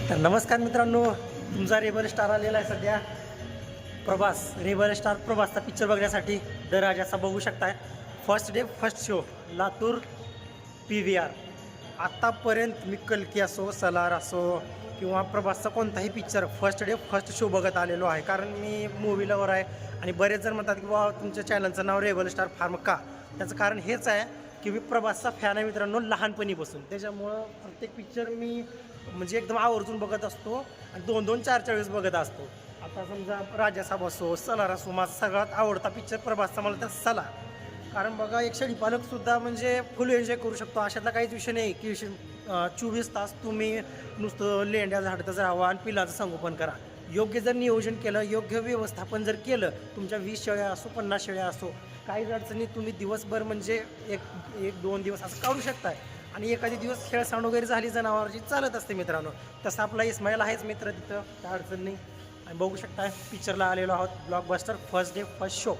तर नमस्कार मित्रांनो, तुमचा रेबल स्टार आलेला आहे सध्या प्रभास. रेबल स्टार प्रभासचा पिक्चर बघण्यासाठी दरवाजा असा बघू शकताय. First day first show Latur PVR. आत्तापर्यंत मी कल्की असो, सलार असो किंवा प्रभासचा कोणताही picture first day first show बघत आलेलो आहे. कारण मी मूवी लवर आहे आणि बरेच जण म्हणतात की बाबा तुमच्या चॅनलचं नाव रेबल स्टार फार्म का. त्याचं कारण हेच आहे की मी प्रभासचा फॅन आहे मित्रांनो लहानपणीपासून. त्याच्यामुळं प्रत्येक पिक्चर मी म्हणजे एकदम आवर्जून बघत असतो आणि 2-2, 4-4 वेळेस बघत असतो. आता समजा राजासाहेब असो, सलार असो, माझा सगळ्यात आवडता पिक्चर प्रभासचा मला तर सलार. कारण बघा एक शेळीपालकसुद्धा म्हणजे फुल एन्जॉय करू शकतो. अशातला काहीच विषय नाही की 24 तास तुम्ही नुसतं लेंड्या झाडतच राहावं आणि पिलाचं संगोपन करा. योग्य जर नियोजन केलं, योग्य व्यवस्थापन जर केलं, तुमच्या 20 शेळ्या असो, 50 शेळ्या असो, काहीच अडचणी तुम्ही दिवसभर म्हणजे एक 2 दिवस असं काढू शकताय. आणि एखादी दिवस खेळसांड वगैरे झाली जनावरांची चालत असते मित्रांनो. तसं आपला इस्माईल आहेच मित्र तिथं, काय अडचण नाही. आणि बघू शकता पिक्चरला आलेलो आहोत blockbuster first day first show.